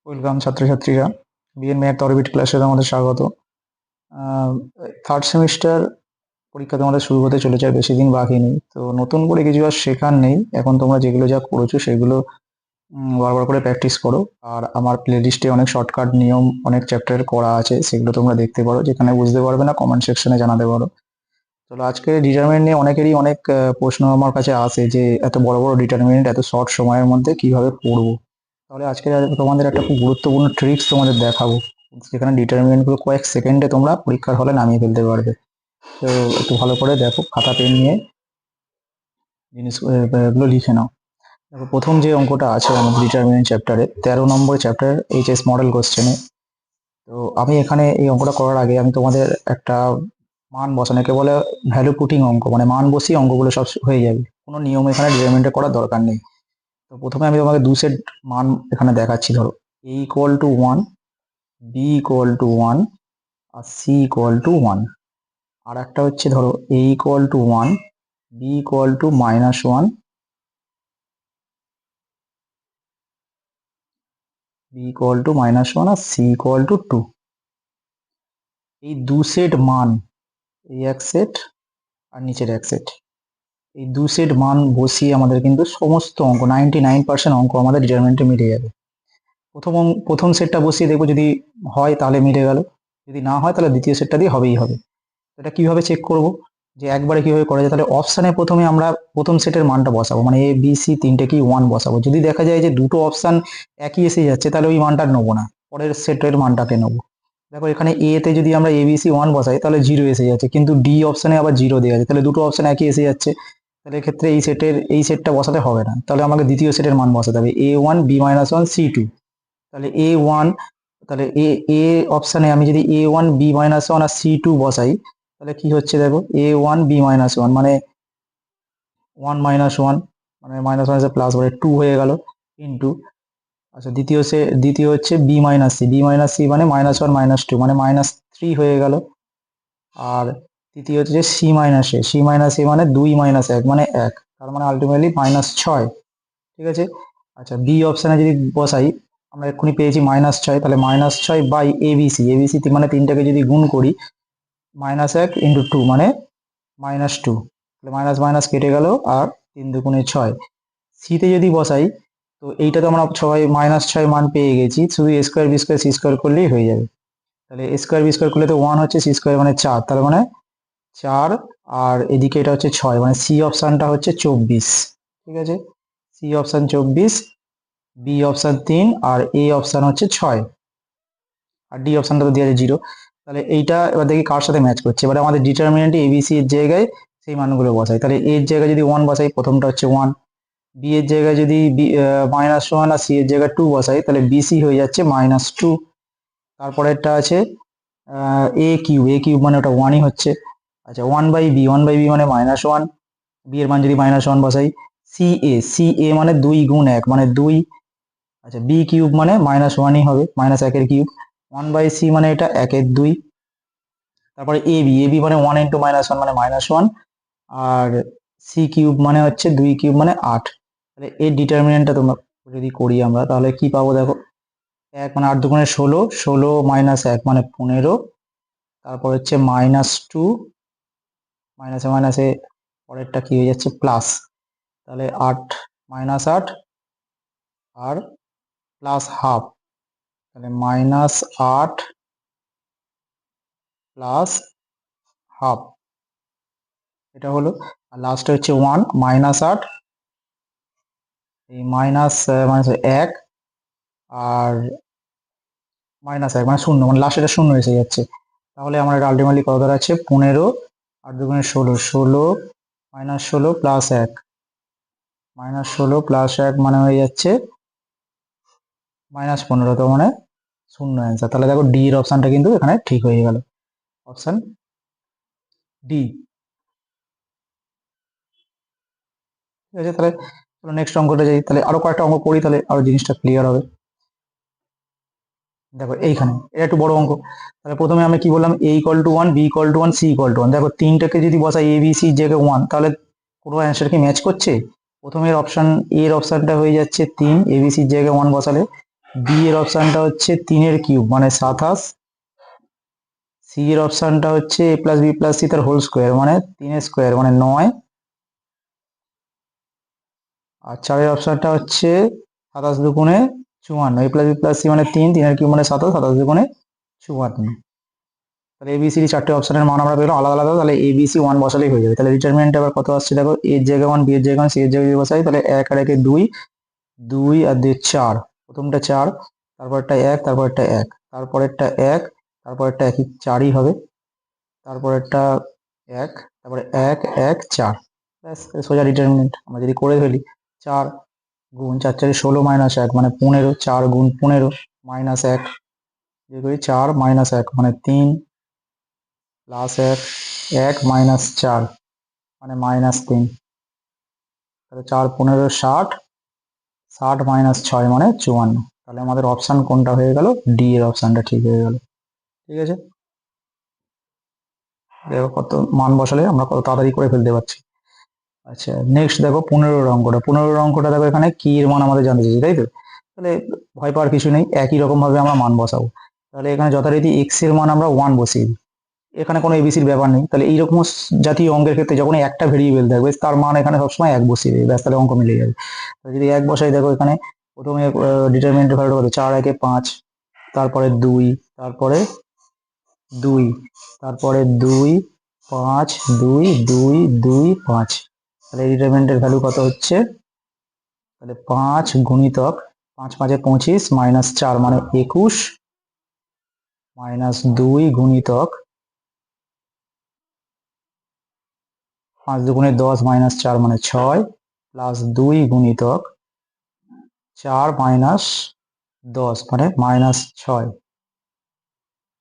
Welcome ছাত্রছাত্রীরা, BN math orbit ক্লাসে তোমাদের স্বাগত। থার্ড সেমিস্টার পরীক্ষা তোমাদের শুরু হতে চলেছে, আর বেশি দিন বাকি নেই। তো নতুন করে কিছু আর শেখার নেই, এখন তোমরা যেগুলো যা করেছো সেগুলো বারবার করে প্র্যাকটিস করো। আর আমার প্লে লিস্টে অনেক শর্টকাট নিয়ম অনেক চ্যাপ্টারের করা আছে, সেগুলো তোমরা দেখতে পারো। যেখানে বুঝতে পারবে না কমেন্ট সেকশনে জানাতে পারো। চলো, আজকে ডিটারমিনেন্ট নিয়ে অনেকেরই অনেক প্রশ্ন আমার কাছে আসে যে এত বড় বড় ডিটারমিনেন্ট এত শর্ট সময়ের মধ্যে কিভাবে পড়বো। তাহলে আজকে তোমাদের একটা খুব গুরুত্বপূর্ণ ট্রিক্স তোমাদের দেখাবো, যেখানে ডিটারমিনেন্ট গুলো কয়েক সেকেন্ডে তোমরা পরীক্ষার হলে নামিয়ে ফেলতে পারবে। তো একটু ভালো করে দেখো, খাতা পেন নিয়ে জিনিসগুলো লিখে নাও। দেখো, প্রথম যে অঙ্কটা আছে আমাদের ডিটারমিনেন্ট চ্যাপ্টারে, 13 নম্বর চ্যাপ্টার এইচএস মডেল কোশ্চেনে। তো আমি এখানে এই অঙ্কটা করার আগে আমি তোমাদের একটা মান বসানোকে বলে ভ্যালু পুটিং অঙ্ক, মানে মান বসিয়ে অঙ্কগুলো সব হয়ে যাবে, কোনো নিয়ম এখানে ডিটারমিনেন্ট করার দরকার নেই। তো প্রথমে আমি তোমাকে দু সেট মান এখানে দেখাচ্ছি। ধরো a equal to 1, b equal to 1 আর c ইকুয়াল টু 1। আর একটা হচ্ছে ধরো a equal to 1, b equal to -1, b equal to -1 আর c ইকুয়াল টু 2। এই দু সেট মান, এই এক সেট আর নিচের এক সেট, এই দু সেট মান বসিয়ে আমাদের কিন্তু সমস্ত অঙ্ক 99% অঙ্ক আমাদের ডিটারমিনেন্টে মিলে যাবে। প্রথম সেটটা বসিয়ে দেখবো, যদি হয় তাহলে মিলে গেল, যদি না হয় তাহলে দ্বিতীয় সেটটা দিয়ে হবেই হবে। এটা কিভাবে চেক করব, যে একবারে কিভাবে করা যায়? তাহলে অপশানে প্রথমে আমরা প্রথম সেটের মানটা বসাবো, মানে এ বি সি তিনটেকেই 1 বসাবো। যদি দেখা যায় যে দুটো অপশান একই এসে যাচ্ছে, তাহলে ওই মানটা নেবো না, পরের সেটের মানটাকে নেবো। দেখো, এখানে এ তে যদি আমরা এ বি সি 1 বসাই তাহলে 0 এসে যাচ্ছে, কিন্তু ডি অপশানে আবার 0 দেওয়া আছে, তাহলে দুটো অপশান একই এসে যাচ্ছে। তাহলে এক্ষেত্রে এই সেটটা বসাতে হবে না, তাহলে আমাকে দ্বিতীয় সেটের মান বসাতে হবে a1 b-1 c2। তাহলে a1, তাহলে এ অপশানে আমি যদি a1 b-1 আর c2 বসাই, তাহলে কি হচ্ছে দেখো, a1 b-1 মানে 1 -1, মানে -1 এসে প্লাস বলে 2 হয়ে গেল, ইন্টু, আচ্ছা দ্বিতীয় হচ্ছে b-c মানে -1 -2 মানে -3 হয়ে গেল। আর তৃতীয় হচ্ছে c-a মানে 2 -1 মানে 1, তার মানে আলটিমেটলি -6। ঠিক আছে। আচ্ছা, বি অপশানে যদি বসাই, আমরা এক্ষুনি পেয়েছি -6, তাহলে -6 বাই এবিসি মানে তিনটাকে যদি গুণ করি, -1 ইন্টু 2 মানে -2, তাহলে মাইনাস মাইনাস কেটে গেল, আর 3 দুগুণে 6। সিতে যদি বসাই, তো এইটা তো আমরা সবাই -6 মান পেয়ে গেছি, শুধু A square B square C square করলেই হয়ে যাবে। তাহলে এ স্কোয়ার বি স্কোয়ার করলে তো 1 হচ্ছে, সি স্কোয়ার মানে 4, তার মানে 4, আর এদিকে এটা হচ্ছে 6, মানে সি অপশানটা হচ্ছে 24। ঠিক আছে, সি অপশান 24, বি অপশান 3, আর এ অপশান হচ্ছে 6, আর ডি অপশানটা তো দেওয়া আছে 0। তাহলে এইটা এবার দেখি কার সাথে ম্যাচ করছে। এবার আমাদের ডিটারমিনেন্টে এবিসি এর জায়গায় সেই মানগুলো বসাই। তাহলে এর জায়গায় যদি 1 বসাই, প্রথমটা হচ্ছে 1, বি এর জায়গায় যদি -1 আর সি এর জায়গায় 2 বসাই, তাহলে বিসি হয়ে যাচ্ছে -2। তারপরেরটা আছে এ কিউব মানে ওটা 1ই হচ্ছে। আচ্ছা, 1/b মানে -1, বি এর মান যদি -1 বসাই। সি এ মানে 2 গুণ 1 মানে 2। আচ্ছা, বি কিউব মানে -1ই হবে, -1 কিউব। 1/সি মানে এটা 1/2। তারপরে এবি মানে 1 ইন্টু -1 মানে -1, আর সি কিউব মানে হচ্ছে 2 কিউব মানে 8। তাহলে এর ডিটারমিনেন্টটা তোমরা যদি করি আমরা, তাহলে কি পাবো দেখো, 1 মানে 8 দুগুণে 16, 16 -1 মানে 15, তারপর হচ্ছে -2, মাইনাসে পরেরটা কি হয়ে যাচ্ছে প্লাস, তাহলে 8 -8 আর প্লাস হাফ, তাহলে -8 প্লাস হাফ, এটা হলো। আর লাস্টে হচ্ছে 1 -8, এই মাইনাস মাইনাস 1 আর -1 মানে 0, মানে লাস্ট এটা 0 এসে যাচ্ছে। তাহলে আমার এটা আলটিমেটলি কত দাঁড়াচ্ছে, 15, 8 দুগুণে 16, 16 -16 প্লাস 1, -16 প্লাস 1 মানে হয়ে যাচ্ছে -15, তো মানে 0 অ্যান্সার। তাহলে দেখো ডি এর অপশানটা কিন্তু এখানে ঠিক হয়ে গেল, অপশান ডি। ঠিক আছে, তাহলে চলো নেক্সট অঙ্কটা যাই, তাহলে আরো কয়েকটা অঙ্ক করি, তাহলে আরো জিনিসটা ক্লিয়ার হবে। দেখো এইখানে এটা একটু বড় অঙ্ক। তাহলে প্রথমে আমি কি বললাম, A equal to 1, B equal to 1, C equal to 1। দেখো তিনটাকে যদি বসাই এ বি সি জায়গায় 1, তাহলে কোনো অ্যান্সার কি ম্যাচ করছে? প্রথমের অপশান, এর অপশানটা হয়ে যাচ্ছে 3, এ বি সির জায়গায় 1 বসালে। বি এর অপশানটা হচ্ছে 3 এর কিউব মানে 27, সি এর অপশানটা হচ্ছে এ প্লাস বি প্লাস সি তার হোল স্কোয়ার মানে 3 স্কোয়ার মানে 9, আর 4-এর অপশানটা হচ্ছে 27 দুগুণে 54, এ প্লাস বি প্লাস সি মানে 3, 3-এর কিউব মানে 27, 27 দুগুণে 54। তাহলে এবিসিডি 4টে অপশনের মান আমরা পেলাম আলাদা আলাদা, তাহলে এবিসি 1 বসালেই হয়ে যাবে। তাহলে ডিটারমিনেন্ট আবার কত আসছে দেখো, এর জায়গায় 1, বি এর জায়গায় 1, সি এর জায়গায় বসাই, তাহলে 1 আর 1 2, 2 আর 2 4, প্রথমটা 4, তারপরটা 1, তারপরটা 1, তারপরেরটা 1, তারপরেরটা একই 4ই হবে, তারপরেরটা 1, তারপরে 1 1 4, ব্যাস সোজা ডিটারমিনেন্ট। আমরা যদি করে ফেলি 4 গুণ 4 4 16 মাইনাস 1 মানে 15, 4 গুণ 15 মাইনাস 1, যদি করি 4 মাইনাস 1 মানে 3 প্লাস 1, 1 মাইনাস 4 মানে মাইনাস 3, তাহলে 4 15 60, 60 মাইনাস 6 মানে 54। তাহলে আমাদের অপশান কোনটা হয়ে গেল, ডি এর অপশানটা ঠিক হয়ে গেল। ঠিক আছে, দেখো কত মান বসালে আমরা কত তাড়াতাড়ি করে ফেলতে পারছি। আচ্ছা নেক্সট দেখো 15 অঙ্কটা, 15 অঙ্কটা দেখো এখানে কি এর মান আমাদের জানতে চাইছি, তাই তো? তাহলে ভয় পাওয়ার কিছু নেই, একই রকম ভাবে আমরা মান বসাবো। তাহলে এখানে যথারীতি এক্স এর মান আমরা 1 বসিয়ে দিই, এখানে কোনো এবিসির ব্যাপার নেই। তাহলে এইরকম জাতীয় অঙ্কের ক্ষেত্রে যখন একটা ভেরিয়েবল থাকবে তার মান এখানে সবসময় 1 বসিয়ে দেবে, ব্যাস তাহলে অঙ্ক মিলে যাবে। তাহলে যদি 1 বসাই, দেখো এখানে প্রথমে ডিটারমিনেন্টের ভ্যালুটা কত, 4 1 5, তারপরে 2, তারপরে 2, তারপরে 2 5 2 2 2 5, তাহলে ডিটারমিনেন্টের ভ্যালু কত হচ্ছে, তাহলে 5 গুণিতক 5 5 25 মাইনাস 4 মানে 21, মাইনাস 2 গুণিতক 5 দুগুণে 10 মাইনাস 4 মানে 6, প্লাস 2 গুণিতক 4 মাইনাস 10 মানে মাইনাস 6,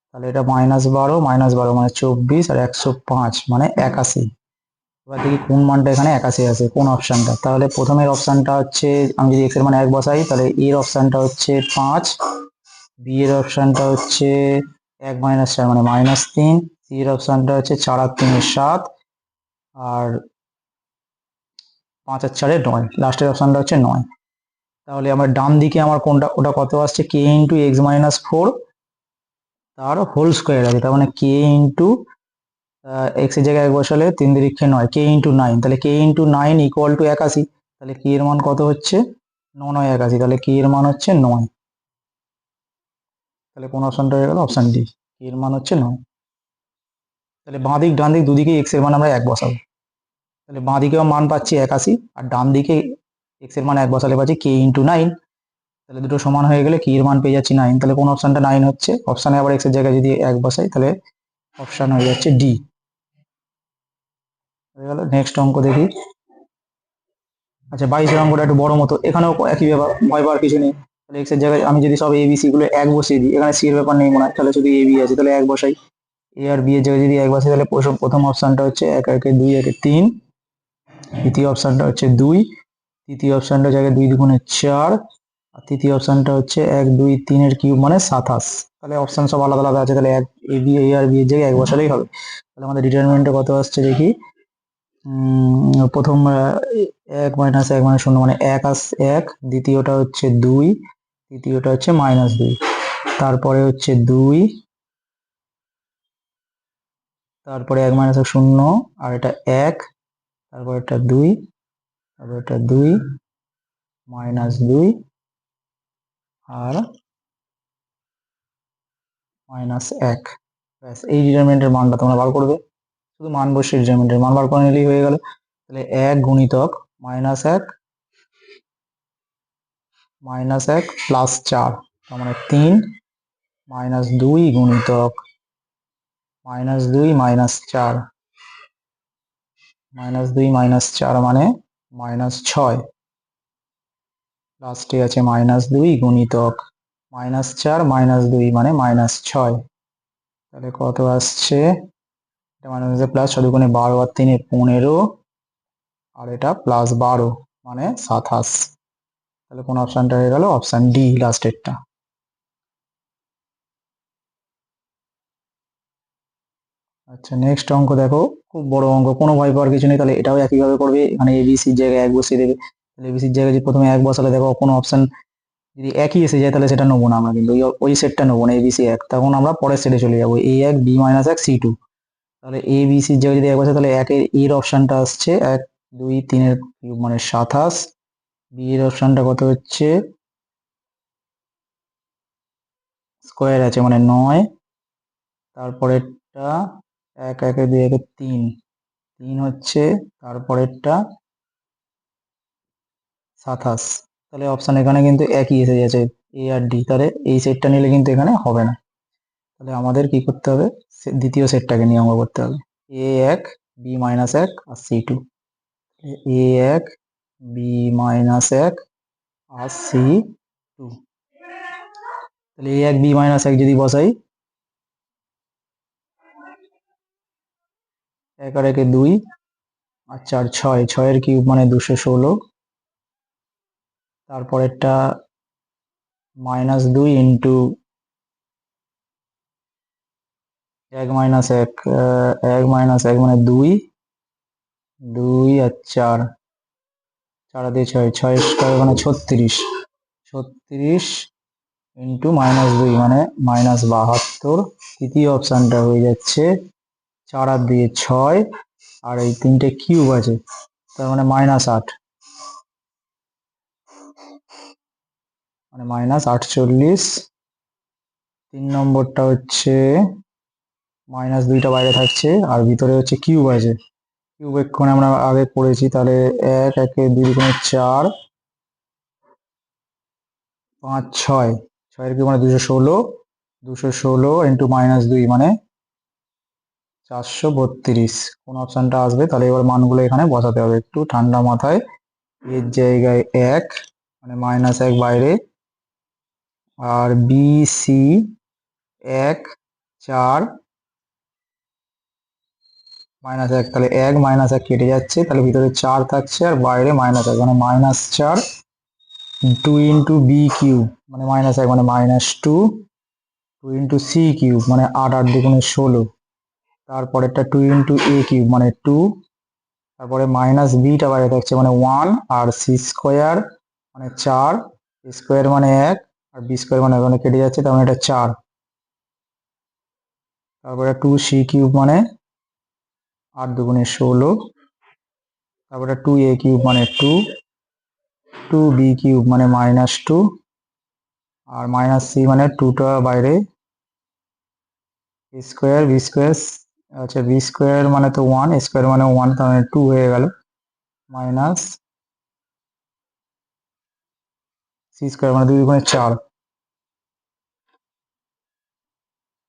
তাহলে এটা -12 মানে 24 আর 105 মানে 81। এবার দেখি কোন মানটা এখানে 81 আছে, কোন অপশনটা। তাহলে প্রথমের অপশনটা হচ্ছে, আমি যদি এক্স এর মান 1 বসাই, তাহলে এর অপশনটা হচ্ছে 5, বি এর অপশনটা হচ্ছে 1 মাইনাস 4 মানে -3, সি এর অপশনটা হচ্ছে 4 আর 3 7, আর 5 আর 4 9, লাস্টের অপশনটা হচ্ছে 9। তাহলে আমার ডান দিকে আমার কোনটা, ওটা কত আসছে, কে ইন্টু এক্স মাইনাস 4 তার হোল স্কোয়ার আছে, তার মানে কে ইন্টু এক্স এর জায়গায় 1 বসালে 3 3 9, কে ইন্টু 9, তাহলে কে ইন্টু 9 ইকুয়াল টু 81। তাহলে কে এর মান কত হচ্ছে, 9 9 81, তাহলে কে এর মান হচ্ছে 9। তাহলে কোন অপশনটা হয়ে গেল, অপশন ডি, কে এর মান হচ্ছে 9। তাহলে বাঁ দিক ডান দিক দুদিকে এক্স এর মান আমরা 1 বসাবো, তাহলে বাঁ দিকেও মান পাচ্ছি 81, আর ডান দিকে এক্স এর মান 1 বসালে পাচ্ছি কে ইন্টু 9, তাহলে দুটো সমান হয়ে গেলে কি এর মান পেয়ে যাচ্ছি 9। তাহলে কোন অপশনটা 9 হচ্ছে, অপশনে আবার এক্স এর জায়গায় যদি 1 বসাই, তাহলে অপশন হয়ে যাচ্ছে ডি। হয়ে গেল। নেক্সট অঙ্ক দেখি। আচ্ছা 22 অঙ্কটা একটু বড় মতো, এখানেও একই ব্যাপার, ভয় পাওয়ার কিছু নেই। তাহলে এক্স এর জায়গায় আমি যদি সব এ বি সি গুলো 1 বসিয়ে দিই, এখানে সি এর ব্যাপার নেই মনে হয়, তাহলে শুধু এ বি আছে, তাহলে 1 বসাই। এ আর বি এর জায়গায় যদি 1 বসাই, তাহলে প্রথম অপশনটা হচ্ছে 1 1 2 1 3, দ্বিতীয় অপশনটা হচ্ছে 2, তৃতীয় অপশনটা জায়গায় 2 দুগুণে 4, আর তৃতীয় অপশনটা হচ্ছে 1 2 3 এর কিউব মানে 27। তাহলে অপশন সব আলাদা আলাদা আছে, তাহলে A B A R B এর জায়গায় 1 বসালেই হবে। তাহলে আমাদের ডিটারমিনেন্টে কত আসছে দেখি। প্রথম 1 মাইনাস 1 মানে 0 মানে 1 1, দ্বিতীয়টা হচ্ছে 2, তৃতীয়টা হচ্ছে -2, তারপরে হচ্ছে 2, তারপরে 1 মাইনাস 0, আর এটা 1, তারপর এটা 2, তারপর এটা 2 -2, আর -1। ব্যাস এই ডিটারমিনেন্টের মানটা তোমরা বার করবে, শুধু মান বসে ডিটারমিনেন্টের মান বার করে নিলেই হয়ে গেল। তাহলে 1 গুণিতক -1 -1 প্লাস 4, তার মানে 3, -2 গুণিতক -2 -4, -2 -4 মানে -6, লাস্টে আছে -2 গুণিতক -4 -2 মানে -6। তাহলে কত আসছে, এটা মাইনাস প্লাস 6 দুগুণে 12 আর 3 15, আর এটা প্লাস 12 মানে 27। তাহলে কোন অপশনটা হয়ে গেল, অপশন ডি লাস্টেরটা। আচ্ছা নেক্সট অঙ্ক দেখো, খুব বড় অঙ্ক, কোনো ভয় পাওয়ার কিছু নেই। তাহলে এটাও একইভাবে করবে, এখানে এবিসির জায়গায় 1 বসিয়ে দেবে। তাহলে এবিসির জায়গায় যদি প্রথমে 1 বসালে, দেখো কোনো অপশন যদি একই এসে যায় তাহলে সেটা নেবো না আমরা, কিন্তু ওই সেটটা নেবো না, এবিসি এক, তখন আমরা পরের সেটে চলে যাবো, এ এক বি মাইনাস এক সি টু। তাহলে এ বি সির জায়গায় যদি এক বসে তাহলে একের এর অপশনটা আসছে 1 2 3 কিউব মানে 27, বি এর অপশনটা কত হচ্ছে স্কোয়ার আছে মানে 9, তারপরেরটা 1 1 2 1 3, 3 হচ্ছে, তারপরেরটা 27। তাহলে অপশন এখানে কিন্তু একই এসে যাচ্ছে এ আর ডি, তাহলে এই সেটটা নিলে কিন্তু এখানে হবে না। তাহলে আমাদের কি করতে হবে, দ্বিতীয় সেটটাকে নিয়ে অঙ্ক করতে হবে, এ এক বি মাইনাস এক আর সি টু। এ এক বি মাইনাস এক আর সি টু। তাহলে এ এক বি মাইনাস এক যদি বসাই, 1 আর 1 2 আর 4 6, 6 কিউব মানে 216, তারপরেরটা -2 ইন্টু 1 মাইনাস 1, 1 মাইনাস 1 মানে 2, 2 আর 4, 4 দিয়ে 6, 6 স্কোয়ার মানে 36, 36 ইন্টু -2 মানে -72। তৃতীয় অপশানটা হয়ে যাচ্ছে 4 আর 2 6, আর এই 3টে কিউব আছে তার মানে -8, মানে -48। 3 নম্বরটা হচ্ছে -2টা বাইরে থাকছে আর ভিতরে হচ্ছে কিউব আছে, কিউব এক্ষণে আমরা আগে পড়েছি, তাহলে 1 1 2 4 5 6, 6 কিউব মানে 216, 216 ইন্টু -2 মানে 432। কোন অপশনটা আসবে, তাহলে এবার মানগুলো এখানে বসাতে হবে একটু ঠান্ডা মাথায়। এর জায়গায় 1 মানে -1 বাইরে, আর বি সি 1 4 -1, তাহলে 1 -1 কেটে যাচ্ছে, তাহলে ভিতরে 4 থাকছে আর বাইরে -1 মানে -4, 2 ইন্টু বি কিউব মানে -1 মানে -2, 2 ইন্টু সি কিউব মানে 8 8 দুগুণে 16, তারপরেরটা 2 ইন্টু এ কিউব মানে 2, তারপরে মাইনাস বিটা বাইরে থাকছে মানে 1, আর সি স্কোয়ার মানে 4, স্কোয়ার মানে 1 আর বি স্কোয়ার মানে ওখানে কেটে যাচ্ছে, তার মানে এটা 4, তারপরে 2 সি কিউব মানে 8 দুগুণে 16, তারপরে 2 এ কিউব মানে 2, 2 বি কিউব মানে -2, আর মাইনাস সি মানে 2টা বাইরে, স্কোয়ার বি স্কোয়ার, আচ্ছা বি স্কোয়ার মানে তো 1, স্কোয়ার মানে 1, তার মানে 2 হয়ে গেল, মাইনাস সি স্কোয়ার মানে 2 দুগুণে 4,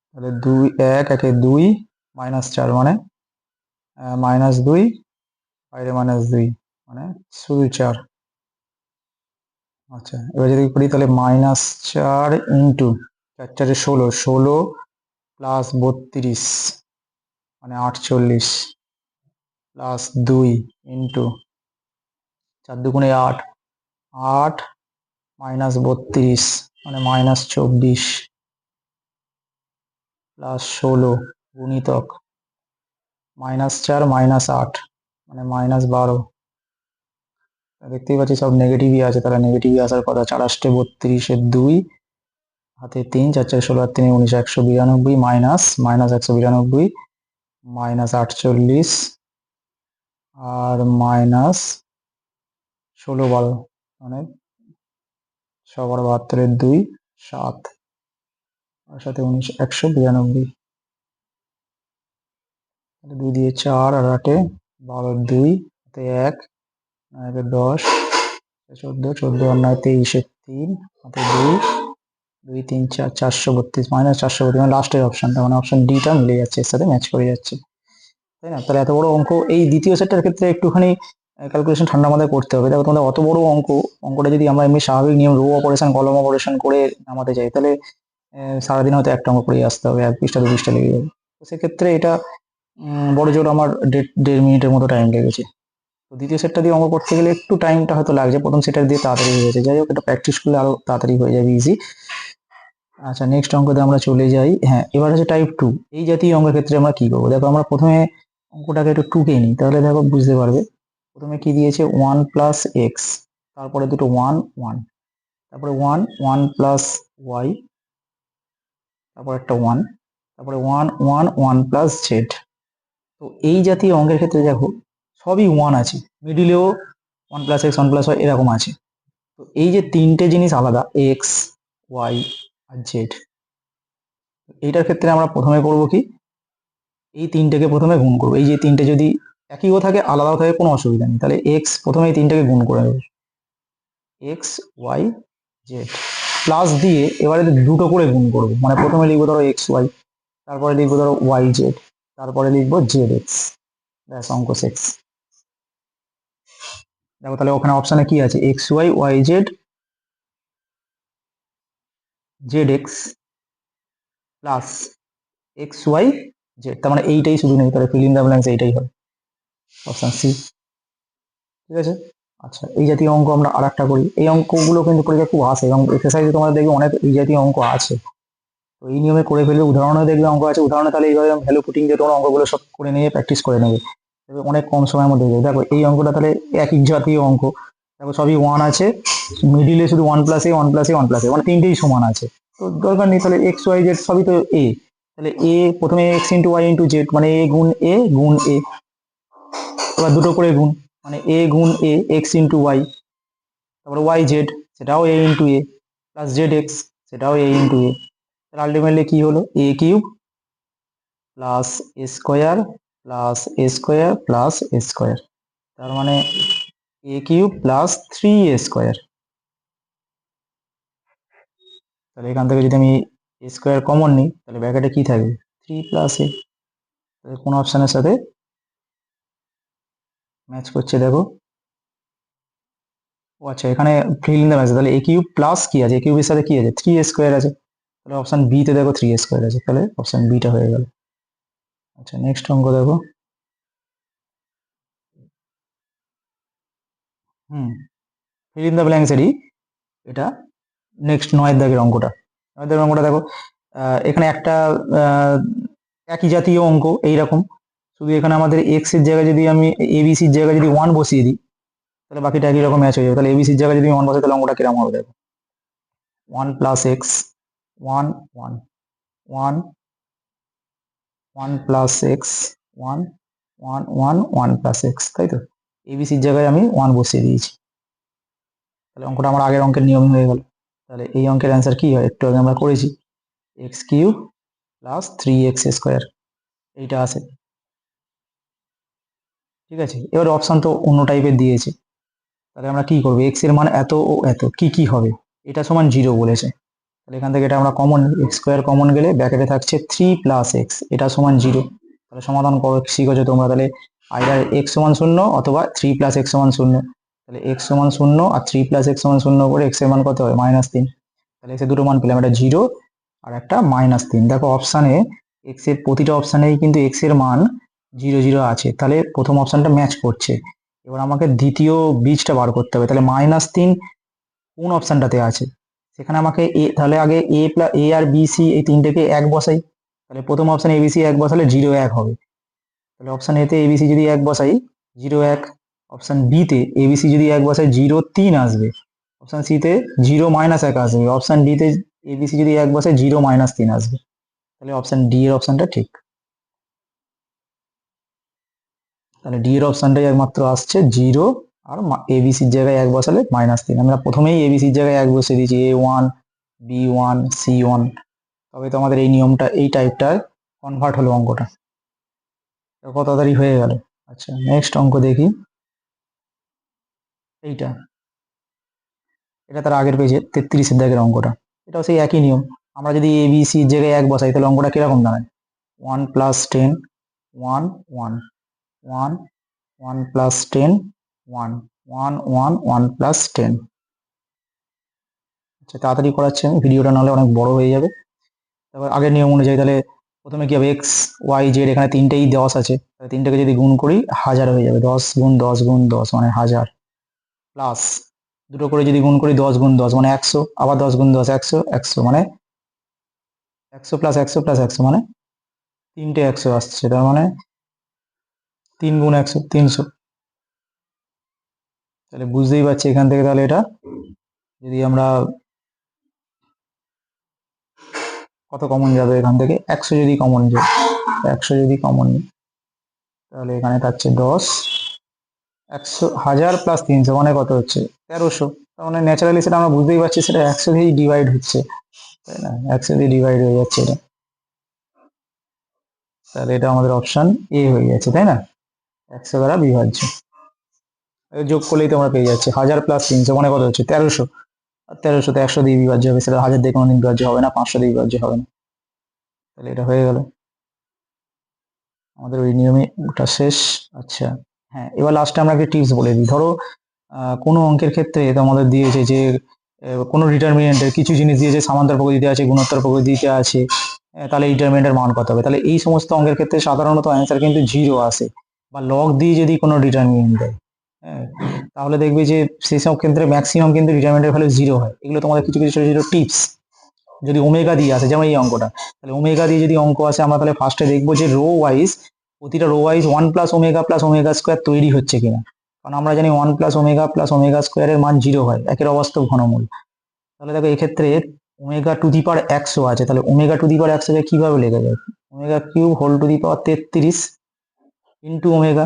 তাহলে 2 1 1 2 -4 মানে -2, বাইরে -2 মানে শুধু 4। আচ্ছা এবার যদি করি তাহলে -4 ইন্টু 4 4 16, 16 প্লাস 32 মানে 48, প্লাস 2 ইন্টু 4 দুগুণে 8, 8 -32 মানে -24, প্লাস 16 গুণিতক -4 -8 মানে -12। দেখতেই পাচ্ছি সব নেগেটিভই আছে, তাহলে নেগেটিভই আসার কথা। 4 8 32 এর 2 হাতে 3, 4 4 16 আর 3 19, 192 মাইনাস 192 -48 আর -16 12 মানে 6 12 72 এর 2 7, আর সাথে 19 192, 2 দিয়ে 4 আর 8 12 2 হাতে 1, 10 14 14 আর 9 23 এর 3 হাতে 2 2 3 4 432 -432 মানে লাস্টের অপশনটা, মানে অপশন ডিটা মিলে যাচ্ছে, এর সাথে ম্যাচ করে যাচ্ছে, তাই না? তাহলে এত বড় অঙ্ক এই দ্বিতীয় সেটটার ক্ষেত্রে একটুখানি ক্যালকুলেশন ঠান্ডা মাথায় করতে হবে। দেখো তোমাদের অত বড় অঙ্কটা যদি আমরা এমনি স্বাভাবিক নিয়ম রো অপারেশন কলম অপারেশন করে নামাতে চাই, তাহলে সারাদিন হয়তো একটা অঙ্ক করেই আসতে হবে, 1 পৃষ্ঠা 2 পৃষ্ঠা লেগে যাবে। তো সেক্ষেত্রে এটা বড় জোর আমার 1.5 মিনিটের মতো টাইম লেগেছে। তো দ্বিতীয় সেটটা দিয়ে অঙ্ক করতে গেলে একটু টাইমটা হয়তো লাগছে, প্রথম সেটটা দিয়ে তাড়াতাড়ি হয়ে গেছে। যাই হোক, এটা প্র্যাকটিস করলে আরো তাড়াতাড়ি হয়ে যাবে, ইজি। আচ্ছা নেক্সট অঙ্কতে আমরা চলে যাই। হ্যাঁ, এবার হচ্ছে টাইপ 2। এই জাতীয় অঙ্কের ক্ষেত্রে আমরা কি করবো, দেখো আমরা প্রথমে অঙ্কটাকে একটু টুকে নিই, তাহলে দেখো বুঝতে পারবে। প্রথমে কি দিয়েছে 1 প্লাস এক্স, তারপরে দুটো 1 1, তারপরে 1 1 প্লাস ওয়াই, তারপর একটা 1, তারপরে 1 1 1 প্লাস জেড। তো এই জাতীয় অঙ্কের ক্ষেত্রে দেখো সবই 1 আছে, মিডিলেও 1 প্লাস এক্স 1 প্লাস ওয়াই এরকম আছে। তো এই যে তিনটে জিনিস আলাদা, এক্স ওয়াই আর জেড, এইটার ক্ষেত্রে আমরা প্রথমে করব কি, এই তিনটেকে প্রথমে গুণ করবো। এই যে তিনটে যদি একইও থাকে আলাদাও থাকে কোনো অসুবিধা নেই, তাহলে এক্স প্রথমে এই তিনটাকে গুণ করে নেব, এক্স ওয়াই জেড প্লাস দিয়ে এবারে দুটো করে গুণ করবো, মানে প্রথমে লিখবো ধরো এক্স ওয়াই, তারপরে লিখবো ধরো ওয়াই জেড, তারপরে লিখবো জেড এক্স, ব্যাস অঙ্ক সিক্স। দেখো তাহলে ওখানে অপশানে কি আছে, X Y Y Z Z X plus X Y Z, তার মানে এইটাই শুধু নেই, তাহলে ফিল ইন দ্য ব্ল্যাঙ্কস এইটাই হবে অপশান সি। ঠিক আছে, আচ্ছা এই জাতীয় অঙ্ক আমরা আর একটা করি। এই অঙ্কগুলো কিন্তু পরীক্ষা খুব আসে এবং এক্সারসাইজে তোমাদের দেখবে অনেক এই জাতীয় অঙ্ক আছে। তো এই নিয়মে করে ফেলবে, উদাহরণে দেখবে অঙ্ক আছে, উদাহরণে তাহলে এইভাবে ভ্যালু পুটিং দিয়ে তোমরা অঙ্কগুলো সব করে নিয়ে প্র্যাকটিস করে নেবে, তবে অনেক কম সময়ের মধ্যে হয়ে যাবে। দেখো এই অঙ্কটা তাহলে একই জাতীয় অঙ্ক, দেখো সবই 1 আছে, মিডিলে শুধু 1 প্লাস এ 1 প্লাস এ 1 প্লাস এ, মানে তিনটেই সমান আছে, তো দরকার নেই। তাহলে এক্স ওয়াই জেড সবই তো এ, তাহলে এ প্রথমে X into Y into Z, মানে এ গুণ এ গুণ এ, এবার দুটো করে গুণ, মানে এ গুণ এ এক্স ইন্টু ওয়াই, তারপরে ওয়াই জেড সেটাও এ ইন্টু এ, প্লাস জেড এক্স সেটাও এ ইন্টু এ, তাহলে আলটিমেটলি কি হলো, এ কিউব প্লাস এ স্কোয়ার প্লাস এ স্কোয়ার প্লাস এ স্কোয়ার, তার মানে এ কিউব প্লাস 3 এ স্কোয়ার। তাহলে এখান থেকে যদি আমি এ স্কোয়ার কমন নিই তাহলে ব্র্যাকেটে কি থাকবে, 3 প্লাস এ, তাহলে কোন অপশানের সাথে ম্যাচ করছে দেখো, ও আচ্ছা এখানে ফিল ইন দ্য ম্যাচ, তাহলে এ কিউব প্লাস কি আছে, এ কিউবের সাথে কি আছে 3 এ স্কোয়ার আছে, তাহলে অপশান বি তে দেখো 3 এ স্কোয়ার আছে, তাহলে অপশান বিটা হয়ে গেল। আচ্ছা নেক্সট অঙ্ক দেখো, ফিল ইন দ্য ব্ল্যাঙ্কসেরই এটা নেক্সট 9 দাগের অঙ্কটা। 9 দাগের অঙ্কটা দেখো, এখানে একটা আহ, একই জাতীয় অঙ্ক এইরকম, শুধু এখানে আমাদের এক্স এর জায়গায় যদি আমি এবিসির জায়গায় যদি 1 বসিয়ে দিই তাহলে বাকিটা একই রকম ম্যাচ হয়ে যাবে। তাহলে এবিসির জায়গায় যদি 1 বসে তাহলে অঙ্কটা কিরকম হবে দেখো, 1 plus x 1 1 1 1 plus x 1 1 1 1 plus x, তাই তো এবিসির জায়গায় আমি 1 বসিয়ে দিয়েছি, তাহলে অঙ্কটা আমার আগের অঙ্কের নিয়ম হয়ে গেল। তাহলে এই অঙ্কের অ্যান্সার কি হয়, একটু আগে আমরা করেছি, x cube plus 3x square, এইটা আসে। ঠিক আছে, এবার অপশন তো অন্য টাইপের দিয়েছে, তাহলে আমরা কি করবো, এক্স এর মান এত ও এত কি কি হবে, এটা সমান 0 বলেছে, তাহলে এখান থেকে এটা আমরা কমন, এক্স স্কোয়ার কমন গেলে ব্র্যাকেটে থাকছে 3 প্লাস এক্স, এটা সমান 0। তাহলে সমাধান করো, শিখেছো তোমরা, তাহলে আইদার এক্স সমান 0 অথবা 3 প্লাস এক্স সমান 0, তাহলে এক্স সমান 0 আর 3 প্লাস এক্স সমান 0 করে এক্স এর মান কত হয় -3, তাহলে এক্স এর দুটো মান পেলাম, একটা 0 আর একটা -3। দেখো অপশানে এক্স এর প্রতিটা অপশানেই কিন্তু এক্স এর মান 0 0 আছে, তাহলে প্রথম অপশানটা ম্যাচ করছে। এবার আমাকে দ্বিতীয় বীজটা বার করতে হবে, তাহলে -3 কোন অপশানটাতে আছে, সেখানে আমাকে এ, তাহলে আগে এ প্লাস এ আর বি সি এই তিনটেকে এক বসাই, তাহলে প্রথম অপশানে এবিসি এক বসালে 0 1 হবে, তাহলে অপশান এতে এবিসি যদি এক বসাই 0 1, অপশান বি তে এবিসি যদি এক বসাই 0 3 আসবে, অপশান সি তে 0 -1 আসবে, অপশান ডি তে এবিসি যদি এক বসাই 0 -3 আসবে, তাহলে অপশান ডি এর অপশানটা ঠিক। তাহলে ডি এর অপশানটাই একমাত্র আসছে 0, আর এবিসির জায়গায় এক বসালে -3, আমরা প্রথমেই এবিসির জায়গায় এক বসিয়ে দিয়েছি, A1 B1 C1, তবে তো আমাদের এই নিয়মটা এই টাইপটার কনভার্ট হলো অঙ্কটা, কত তাড়াতাড়ি হয়ে গেল। আচ্ছা নেক্সট অঙ্ক দেখি, এইটা, এটা তার আগের পেজে 33 দাগের অঙ্কটা, এটাও সেই একই নিয়ম, আমরা যদি এ বি সির জায়গায় এক বসাই তাহলে অঙ্কটা কিরকম দাঁড়ায়, 1 প্লাস 10 1 1 1 1 প্লাস 10 1 1 1 1 প্লাস 10। আচ্ছা তাড়াতাড়ি করাচ্ছি আমি, ভিডিওটা নাহলে অনেক বড় হয়ে যাবে। তারপর আগের নিয়ম অনুযায়ী তাহলে প্রথমে কি হবে, এক্স ওয়াই জেড এখানে তিনটেই 10 আছে, তাহলে তিনটেকে যদি গুণ করি 1000 হয়ে যাবে, 10 গুণ 10 গুণ 10 মানে 1000, প্লাস দুটো করে যদি গুণ করি 10 গুণ 10 মানে 100, আবার 10 গুণ 10 100 100 মানে 100 প্লাস 100 প্লাস 100 মানে তিনটে 100 আসছে, তার মানে 3 গুণ 100 300, তাহলে বুঝতেই পারছি এখান থেকে, তাহলে এটা যদি আমরা কত কমন যাবে এখান থেকে? 100 যদি কমন যায়, 100 যদি কমন নিই তাহলে এখানে থাকছে 10, 100, 1000 প্লাস 300 মানে কত হচ্ছে? 1300। তার মানে ন্যাচারালি সেটা আমরা বুঝতেই পারছি সেটা 100 দিয়েই ডিভাইড হচ্ছে, তাই না? 100 দিয়ে ডিভাইড হয়ে যাচ্ছে এটা, তাহলে এটা আমাদের অপশন এ হয়ে যাচ্ছে, তাই না? 100 দ্বারা বিভাজ্য। যোগ করলেই তোমরা পেয়ে যাচ্ছে 1000 প্লাস 300 মানে কত হচ্ছে? 1300। আর 1300 তে 100 দিয়ে বিভাজ্য হবে, সেটা 1000 দিয়ে কোনোদিন বিভাজ্য হবে না, 500 দিয়ে বিভাজ্য হবে না। তাহলে এটা হয়ে গেল আমাদের ওই নিয়মে ওটা শেষ। আচ্ছা, হ্যাঁ, এবার লাস্টে আমরা একটা টিপস বলে দিই। ধরো কোনো অঙ্কের ক্ষেত্রে তোমাদের দিয়েছে যে কোনো ডিটারমিনেন্টের কিছু জিনিস দিয়েছে, সামান্তর প্রকৃতিতে আছে, গুণোত্তর প্রকৃতিতে আছে, তাহলে এই ডিটারমিনেন্টের মান কত হবে? তাহলে এই সমস্ত অঙ্কের ক্ষেত্রে সাধারণত অ্যান্সার কিন্তু 0 আসে, বা লগ দিয়ে যদি কোনো ডিটারমিনেন্ট দেয়, হ্যাঁ, তাহলে দেখবে যে সেই সব ক্ষেত্রে ম্যাক্সিমাম কিন্তু ডিটারমিনেন্টের ভ্যালু 0 হয়। এগুলো তোমাদের কিছু কিছু ছোটো ছোটো টিপস। যদি ওমেগা দিয়ে আসে, যেমন এই অঙ্কটা, তাহলে ওমেগা দিয়ে যদি অঙ্ক আসে, আমরা তাহলে ফার্স্টে দেখবো যে রো ওয়াইজ, প্রতিটা rho wise 1 plus omega square তৈরি হচ্ছে কিনা। কারণ আমরা জানি 1 প্লাস ওমেগা স্কোয়ারের মান 0 হয়, একের অবাস্তব ঘনমূল। তাহলে দেখো এক্ষেত্রে ওমেগা টু দি পাওয়ার 100 আছে, তাহলে ওমেগা টু দি পাওয়ার 100 কে কিভাবে লেখা যায়? Omega cube whole to the power 33 into omega,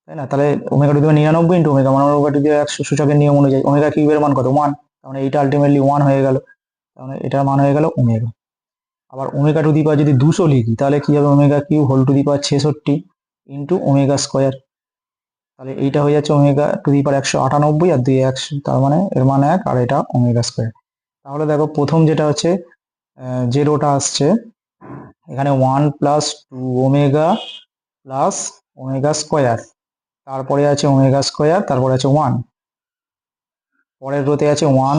তাই না? তাহলে omega to the power 99 into omega, মানে ওমেগা টু দি পাওয়ার 100 সূচকের নিয়ম অনুযায়ী ওমেগা কিউবের মান কত? 1। তাহলে এইটা আলটিমেটলি 1 হয়ে গেল, তাহলে এটার মান হয়ে গেল ওমেগা। আবার ওমেগা টু দি পাওয়ার যদি 200 লিখি, তাহলে কি হবে? Omega cube whole to the power 66 into omega square, তাহলে এইটা হয়ে যাচ্ছে ওমেগা টু দি পাওয়ার 198 আর 2 100, তার মানে এর মান 1, আর এটা ওমেগা স্কোয়ার। তাহলে দেখো প্রথম যেটা হচ্ছে যে রোটা আসছে এখানে 1 plus 2 omega plus omega square, তারপরে আছে ওমেগা স্কোয়ার, তারপরে আছে 1, পরের রোতে আছে 1,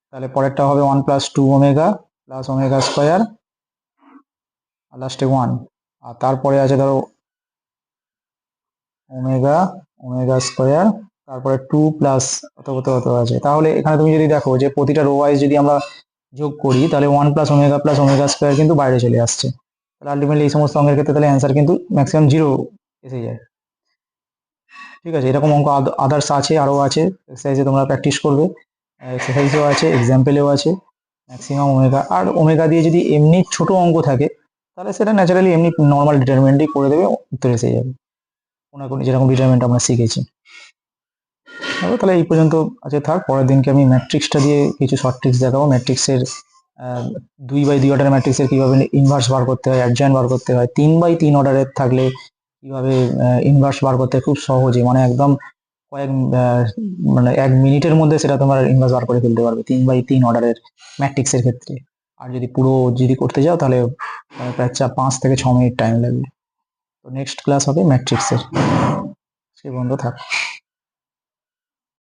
তাহলে পরেরটা হবে 1 plus 2 omega plus omega square, আর লাস্টে 1, আর তারপরে আছে ধরো ওমেগা, ওমেগা স্কোয়ার, তারপরে 2 প্লাস অত কত কত আছে। তাহলে এখানে তুমি যদি দেখো যে প্রতিটা রো ওয়াইজ যদি আমরা যোগ করি, তাহলে 1 প্লাস ওমেগা স্কোয়ার কিন্তু বাইরে চলে আসছে। তাহলে আলটিমেটলি এই সমস্ত অঙ্কের ক্ষেত্রে তাহলে অ্যান্সার কিন্তু ম্যাক্সিমাম 0 এসে যায়। ঠিক আছে, এরকম অঙ্ক আদার্স আছে, আরও আছে, এক্সারসাইজে তোমরা প্র্যাকটিস করবে, এক্সারসাইজও আছে, এক্সাম্পলেও আছে। ম্যাক্সিমাম ওমেগা, আর ওমেগা দিয়ে যদি এমনি ছোট অঙ্ক থাকে, তাহলে সেটা ন্যাচারালি এমনি নর্মাল ডিটারমিনেন্টই করে দেবে, উত্তর এসে যাবে, কোনো কোনো যেরকম ডিটারমিনেন্ট আমরা শিখেছি। তাহলে এই পর্যন্ত আছে, থাক। পরের দিনকে আমি ম্যাট্রিক্সটা দিয়ে কিছু শর্ট ট্রিক্স দেখাবো। ম্যাট্রিক্সের 2x2 অর্ডারের ম্যাট্রিক্সের কিভাবে ইনভার্স বার করতে হয়, অ্যাডজয়েন্ট বার করতে হয়, 3x3 অর্ডারের থাকলে কিভাবে ইনভার্স বার করতে হয় খুব সহজে, মানে একদম কয়েক মানে 1 মিনিটের মধ্যে সেটা তোমার ইনভার্স বার করে ফেলতে পারবে 3x3 অর্ডারের ম্যাট্রিক্সের ক্ষেত্রে। আর যদি পুরো যদি করতে যাও তাহলে প্রায় 5 থেকে 6 মিনিট টাইম লাগবে। তো নেক্সট ক্লাস হবে ম্যাট্রিক্সের, সে বন্ধ থাক।